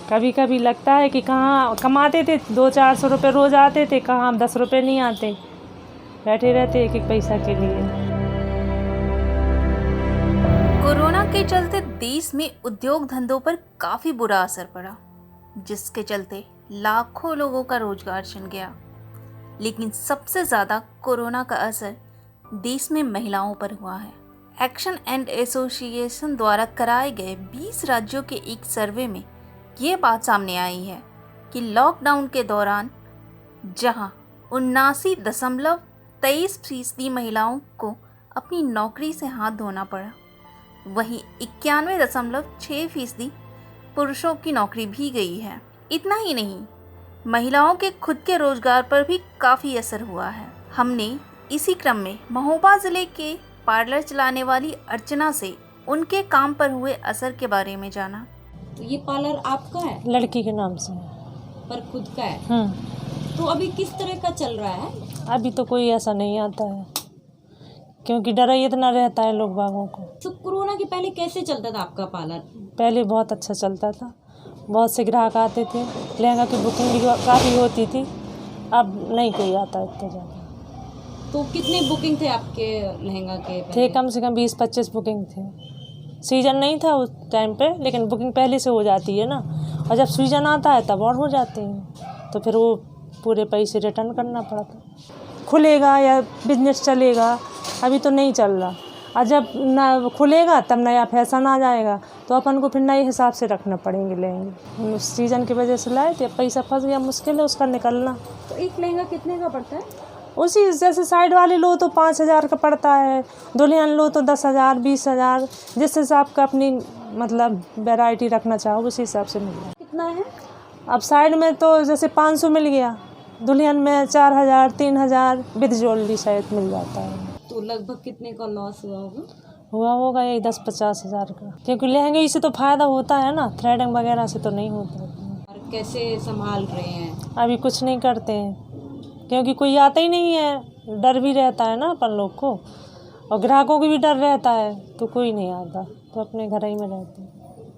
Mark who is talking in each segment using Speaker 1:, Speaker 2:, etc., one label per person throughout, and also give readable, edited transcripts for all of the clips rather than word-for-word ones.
Speaker 1: कभी कभी लगता है कि कहाँ कमाते थे 200-400 रुपये रोज़ आते थे, कहाँ हम 10 रुपये नहीं आते, बैठे रहते एक एक पैसा के लिए।
Speaker 2: कोरोना के चलते देश में उद्योग धंधों पर काफ़ी बुरा असर पड़ा, जिसके चलते लाखों लोगों का रोजगार छिन गया। लेकिन सबसे ज़्यादा कोरोना का असर देश में महिलाओं पर हुआ है। एक्शन एंड एसोसिएशन द्वारा कराए गए 20 राज्यों के एक सर्वे में ये बात सामने आई है कि लॉकडाउन के दौरान जहां 79.23% महिलाओं को अपनी नौकरी से हाथ धोना पड़ा, वहीं 91.6% पुरुषों की नौकरी भी गई है। इतना ही नहीं, महिलाओं के खुद के रोजगार पर भी काफ़ी असर हुआ है। हमने इसी क्रम में महोबा जिले के पार्लर चलाने वाली अर्चना से उनके काम पर हुए असर के बारे में जाना।
Speaker 3: तो ये पार्लर आपका है?
Speaker 1: लड़की के नाम से
Speaker 3: पर खुद का है? तो अभी किस तरह का चल रहा है?
Speaker 1: अभी तो कोई ऐसा नहीं आता है, क्योंकि डर ही इतना रहता है लोग बागों को।
Speaker 3: तो कोरोना के पहले कैसे चलता था आपका पार्लर?
Speaker 1: पहले बहुत अच्छा चलता था, बहुत से ग्राहक आते थे, लहंगा की बुकिंग भी काफ़ी होती थी। अब नहीं कोई आता इतना ज़्यादा।
Speaker 3: तो कितने बुकिंग थे आपके लहंगा के पहले?
Speaker 1: थे कम से कम 20-25 बुकिंग थे। सीजन नहीं था उस टाइम पे, लेकिन बुकिंग पहले से हो जाती है ना, और जब सीजन आता है तब और हो जाते हैं, तो फिर वो पूरे पैसे रिटर्न करना पड़ता। खुलेगा या बिजनेस चलेगा, अभी तो नहीं चल रहा, और जब ना खुलेगा तब नया फैशन आ जाएगा, तो अपन को फिर नए हिसाब से रखना पड़ेंगे लहंगे। उस सीज़न की वजह से लाए थे, पैसा फंस गया, मुश्किल है उसका निकलना।
Speaker 3: तो एक लहंगा कितने का पड़ता है?
Speaker 1: उसी जैसे साइड वाले लो तो 5,000 का पड़ता है, दुल्हन लो तो 10,000 20,000, जिस हिसाब का अपनी मतलब वैरायटी रखना चाहो उसी हिसाब से मिल जाए।
Speaker 3: कितना है?
Speaker 1: अब साइड में तो जैसे 500 मिल गया, दुल्हन में 4,000 3,000 विद ज्वेलरी शायद मिल जाता है।
Speaker 3: तो लगभग कितने का लॉस
Speaker 1: हुआ होगा यही 10-50 हज़ार का, क्योंकि लहंगे से तो फ़ायदा होता है ना, थ्रेडिंग वगैरह से तो नहीं होता।
Speaker 3: और कैसे संभाल रहे हैं?
Speaker 1: अभी कुछ नहीं करते हैं, क्योंकि कोई आता ही नहीं है, डर भी रहता है ना अपन लोग को, और ग्राहकों को भी डर रहता है, तो कोई नहीं आता, तो अपने घर ही में रहते हैं।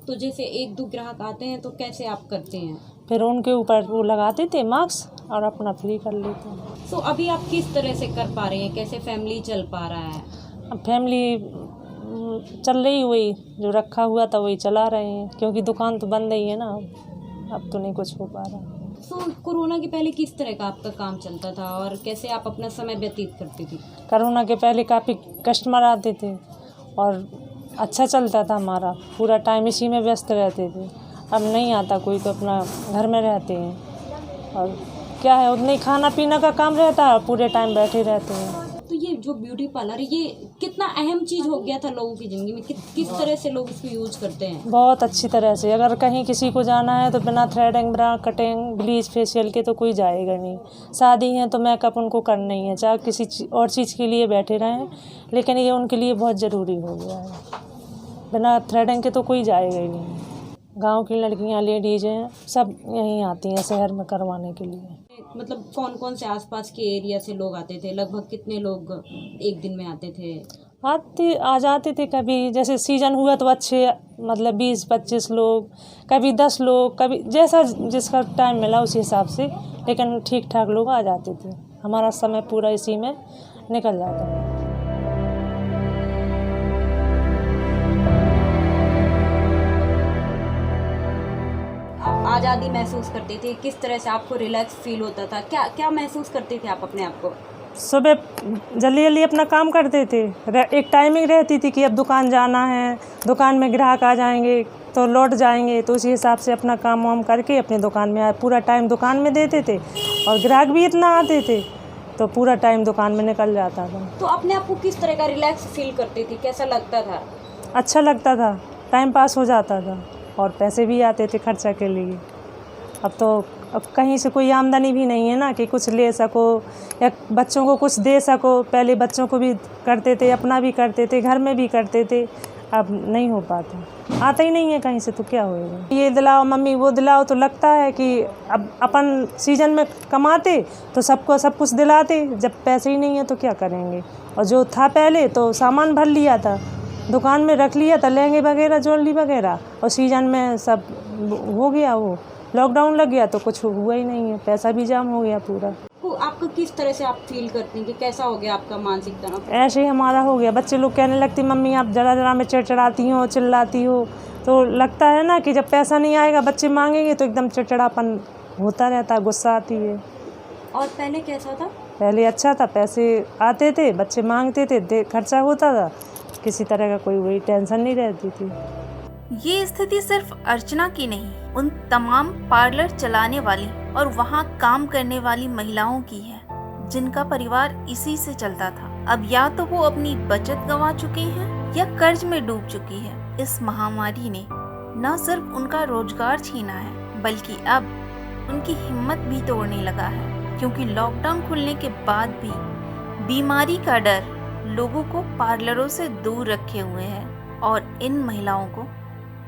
Speaker 3: तो जैसे 1-2 ग्राहक आते हैं तो कैसे आप करते हैं?
Speaker 1: फिर उनके ऊपर वो लगाते थे मास्क और अपना फ्री कर लेते हैं।
Speaker 3: तो अभी आप किस तरह से कर पा रहे हैं? कैसे फैमिली चल पा रहा है?
Speaker 1: अब फैमिली चल रही, वही जो रखा हुआ था वही चला रहे हैं, क्योंकि दुकान तो बंद ही है ना, अब तो नहीं कुछ हो पा रहा।
Speaker 3: तो कोरोना के पहले किस तरह का आपका काम चलता था और कैसे आप अपना समय व्यतीत करती थी?
Speaker 1: कोरोना के पहले काफ़ी कस्टमर आते थे और अच्छा चलता था, हमारा पूरा टाइम इसी में व्यस्त रहते थे। अब नहीं आता कोई, तो अपना घर में रहते हैं, और क्या है उतने ही खाना पीना का काम रहता है, पूरे टाइम बैठे रहते हैं।
Speaker 3: तो ये जो ब्यूटी पार्लर है, ये कितना अहम चीज़ हो गया था लोगों की ज़िंदगी में? किस तरह से लोग इसको यूज करते हैं?
Speaker 1: बहुत अच्छी तरह से। अगर कहीं किसी को जाना है तो बिना थ्रेडिंग, बिना कटिंग, ब्लीच, फेशियल के तो कोई जाएगा नहीं। शादी है तो मेकअप उनको करना ही है, चाहे किसी और चीज़ के लिए बैठे रहें, लेकिन ये उनके लिए बहुत ज़रूरी हो गया है। बिना थ्रेडिंग के तो कोई जाएगा ही नहीं। गांव की लड़कियां, लेडीज हैं, सब यहीं आती हैं शहर में करवाने के लिए।
Speaker 3: मतलब कौन कौन से आसपास के एरिया से लोग आते थे? लगभग कितने लोग एक दिन में आते थे?
Speaker 1: आ जाते थे, कभी जैसे सीजन हुआ तो अच्छे मतलब 20-25 लोग, कभी 10 लोग, कभी जैसा जिसका टाइम मिला उसी हिसाब से, लेकिन ठीक ठाक लोग आ जाते थे। हमारा समय पूरा इसी में निकल जाता था।
Speaker 3: आज़ादी महसूस करते थे? किस तरह से आपको रिलैक्स फील होता था? क्या क्या महसूस करते थे आप अपने आप को?
Speaker 1: सुबह जल्दी जल्दी अपना काम करते थे, एक टाइमिंग रहती थी कि अब दुकान जाना है, दुकान में ग्राहक आ जाएंगे तो लौट जाएंगे, तो उसी हिसाब से अपना काम वाम करके अपनी दुकान में पूरा टाइम दुकान में देते थे, और ग्राहक भी इतना आते थे तो पूरा टाइम दुकान में निकल जाता था।
Speaker 3: तो अपने आप को किस तरह का रिलैक्स फील करती थी? कैसा लगता था?
Speaker 1: अच्छा लगता था, टाइम पास हो जाता था, और पैसे भी आते थे खर्चा के लिए। अब कहीं से कोई आमदनी भी नहीं है ना कि कुछ ले सको या बच्चों को कुछ दे सको। पहले बच्चों को भी करते थे, अपना भी करते थे, घर में भी करते थे, अब नहीं हो पाता, आता ही नहीं है कहीं से, तो क्या होएगा। ये दिलाओ मम्मी, वो दिलाओ, तो लगता है कि अब अपन सीजन में कमाते तो सबको सब कुछ दिलाते, जब पैसे ही नहीं है तो क्या करेंगे। और जो था पहले तो सामान भर लिया था, दुकान में रख लिया था, लहंगे वगैरह, ज्वेलरी वगैरह, और सीजन में सब हो गया, वो लॉकडाउन लग गया तो कुछ हुआ ही नहीं है, पैसा भी जाम हो गया पूरा।
Speaker 3: तो आपका किस तरह से आप फील करते हैं कि कैसा हो गया आपका मानसिक तनाव?
Speaker 1: ऐसे ही हमारा हो गया। बच्चे लोग कहने लगती मम्मी आप जरा जरा में चिड़चिड़ाती हो, चिल्लाती हो, तो लगता है ना कि जब पैसा नहीं आएगा बच्चे मांगेंगे तो एकदम चिड़चिड़ापन होता रहता है, गुस्सा आती है।
Speaker 3: और पहले कैसा था?
Speaker 1: पहले अच्छा था, पैसे आते थे, बच्चे मांगते थे, खर्चा होता था, किसी तरह का कोई वही टेंशन नहीं रहती थी।
Speaker 2: ये स्थिति सिर्फ अर्चना की नहीं, उन तमाम पार्लर चलाने वाली और वहाँ काम करने वाली महिलाओं की है, जिनका परिवार इसी से चलता था। अब या तो वो अपनी बचत गंवा चुके हैं या कर्ज में डूब चुकी है। इस महामारी ने न सिर्फ उनका रोजगार छीना है, बल्कि अब उनकी हिम्मत भी तोड़ने लगा है, क्योंकि लॉकडाउन खुलने के बाद भी बीमारी का डर लोगों को पार्लरों से दूर रखे हुए है और इन महिलाओं को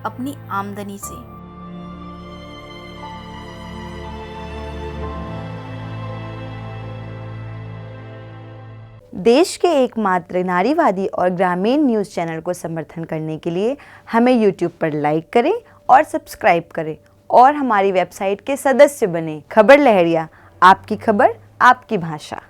Speaker 2: अपनी आमदनी से।
Speaker 4: देश के एकमात्र नारीवादी और ग्रामीण न्यूज़ चैनल को समर्थन करने के लिए हमें YouTube पर लाइक करें और सब्सक्राइब करें और हमारी वेबसाइट के सदस्य बने। खबर लहरिया, आपकी खबर, आपकी भाषा।